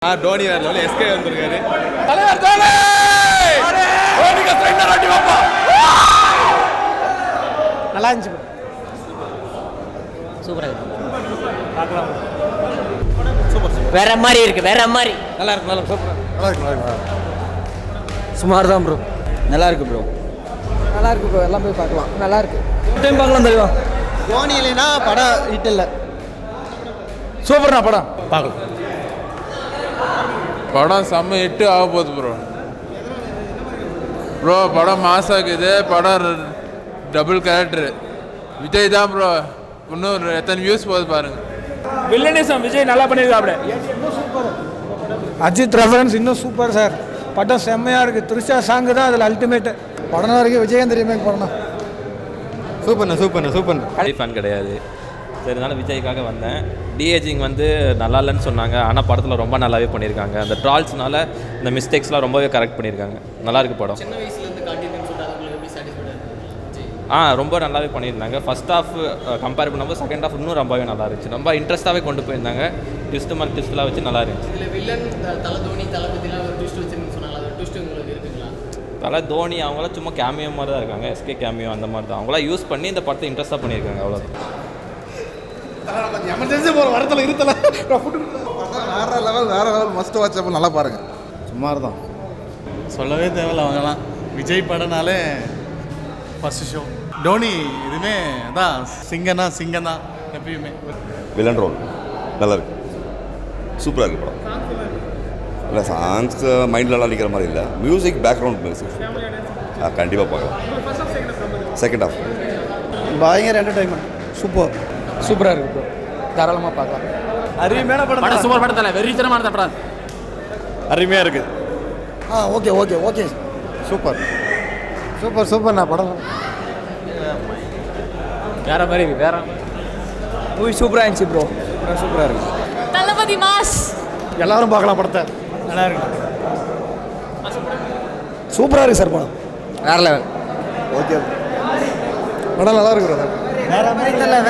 டோனி வேற level SK வந்திருக்காரு. தலைவர் தோனி டோனிக்கு ஸ்ட்ரைக்கர் ஆட்டி வாப்பா. நல்லா இருந்துச்சு. சூப்பரா இருக்கு. பார்க்கலாம். சூப்பர் வேற மாதிரி இருக்கு. வேற மாதிரி நல்லா இருக்கு. நல்லா சூப்பரா நல்லா இருக்கு. சுமார் தான் ப்ரோ. நல்லா இருக்கு ப்ரோ. நல்லா இருக்கு ப்ரோ. எல்லாம் போய் பார்க்கலாம். நல்லா இருக்கு. டைம் பார்க்கலாம் தெரியுமா? தோனி இல்லைன்னா படம் ஹிட் இல்லை. சூப்பர்ண்ணா படம் பார்க்கலாம். படம் செம்ம ஹிட்டு ஆக போகுது ப்ரோ படம் மாஸ் ஆகுது. படம் டபுள் கேரக்டரு விஜய் தான் ப்ரோ. இன்னும் எத்தனை வியூஸ் போகுது பாருங்க. வில்லனிசம் விஜய் நல்லா பண்ணியிருக்காப்ல. அஜித் ரெஃபரன்ஸ் இன்னும் சூப்பர் சார். படம் செம்மையாக இருக்குது. த்ரிஷா சாங்கு தான் அதில் அல்டிமேட்டு. படம் இருக்குது. விஜயகாந்த் ரீமேக் படம். சூப்பர் ஃபேன் கிடையாது. சரி, அதனால் விஜய்க்காக வந்தேன். டிஏஜிங் வந்து நல்லா இல்லைன்னு சொன்னாங்க. ஆனால் படத்தில் ரொம்ப நல்லாவே பண்ணியிருக்காங்க. அந்த ட்ரால்ஸ்னால இந்த மிஸ்டேக்ஸ்லாம் ரொம்பவே கரெக்ட் பண்ணியிருக்காங்க. நல்லா இருக்கு படம். ரொம்ப நல்லாவே பண்ணியிருந்தாங்க. ஃபர்ஸ்ட் ஹாஃப் கம்பேர் பண்ணும்போது செகண்ட் ஹாஃப் இன்னும் ரொம்பவே நல்லா இருந்துச்சு. ரொம்ப இன்ட்ரெஸ்ட்டாகவே கொண்டு போயிருந்தாங்க. ட்விஸ்ட்டு மாதிரி ட்விஸ்ட்லாம் வச்சு நல்லா இருந்துச்சு. தலை தோனி அவங்களாம் சும்மா கேமியோ மாதிரி தான் இருக்காங்க. எஸ்கே கேமியோ அந்த மாதிரி தான். அவங்களாம் யூஸ் பண்ணி இந்த படத்தை இன்ட்ரெஸ்ட்டாக பண்ணியிருக்காங்க. அவ்வளோதான். எமர்ஜென்சி போகிற வரத்தில் இருத்தல வேற லெவல் மஸ்ட் வாட்ச். அப்போ நல்லா பாருங்க. சுமார் தான் சொல்லவே தேவையில்ல. அவங்கலாம் விஜய் படம்னாலே ஃபர்ஸ்ட் ஷோ. டோனி இதுவுமே அதான் சிங்கம் தான் எப்பயுமே. வில்லன் ரோல் நல்லா இருக்கு. சூப்பராக இருக்குது படம். இல்லை சாங்ஸ் மைண்டில் அடிக்கிற மாதிரி இல்லை. மியூசிக் பேக்ரவுண்ட் மியூசிக் கண்டிப்பாக பார்க்கலாம். செகண்ட் ஹாஃப் பயங்கர என்டர்டைன்மெண்ட். சூப்பராக இருக்குது ப்ரோ. தாராளமாக பார்க்கலாம். அருமையான படம். சூப்பர் படம் தலை. வெறித்தனமான படம். அருமையாக இருக்குது. ஓகே சூப்பர்ண்ணா படம். வேற மாதிரி இருக்கு. வேற மூவி சூப்பராக இருந்துச்சு ப்ரோ. சூப்பராக இருக்குது. தளபதி மாஸ். எல்லாரும் பார்க்கலாம் படத்தை. நல்லா இருக்கு. சூப்பராக இருக்குது சார் படம். வேற லெவல். ஓகே படம் நல்லா இருக்கு.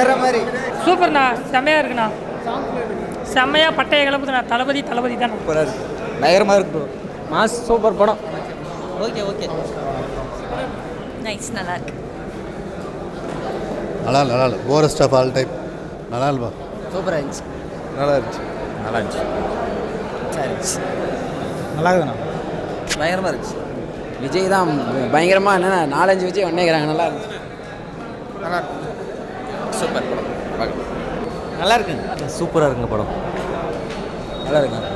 வேற மாதிரி சூப்பர்ண்ணா. செம்மையாக இருக்குண்ணா. செம்மையாக பட்டைய கிளப்புதுண்ணா. தளபதி தான். சூப்பராக இருக்கு. பயங்கரமாக இருக்கு ப்ரோ. மாஸ் சூப்பர் படம். Okay nice. நல்லா இருக்கு. நல்லா இல்லை. போரஸ்ட் ஆஃப் ஆல் டைப். நல்லா இல்லைப்பா. சூப்பராக இருந்துச்சு. நல்லா இருந்துச்சு. சரி நல்லா இருக்குதுண்ணா. பயங்கரமாக இருந்துச்சு. விஜய் தான் பயங்கரமாக. என்னென்ன 4-5 விஜய் ஒன்னேங்கிறாங்க. நல்லா இருந்துச்சு. சூப்பர் படம். நல்லா இருக்குங்க. சூப்பராக இருக்குங்க படம். நல்லா இருக்குங்க.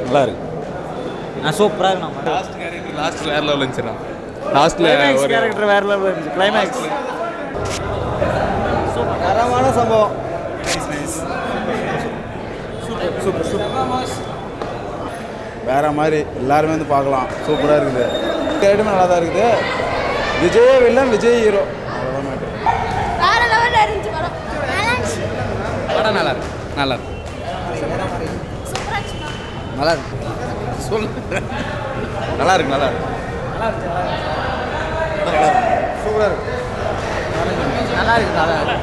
நல்லா இருக்கு. சூப்பராக இருக்குண்ணா. லாஸ்ட் வேற லெவல் இருந்துச்சுண்ணா. லாஸ்ட்டில் ஒரு கேரக்டர் வேற லெவல் இருந்துச்சு. கிளைமேக்ஸ் தரமான சம்பவம். வேற மாதிரி எல்லாருமே வந்து பார்க்கலாம். சூப்பராக இருக்குது. தேடுமே நல்லா தான் இருக்குது. Vijay villain, Vijay hero. அவ்வளோதான் மேட்ரு. வேற லெவல்ல இருந்துச்சு படம். படம் நல்லா இருக்கு. நல்லா இருக்கு. சூப்பரா இருந்துச்சு. நல்லா இருக்கு. நல்லா இருக்கு. சூப்பராக இருக்குது. நல்லா இருக்கு.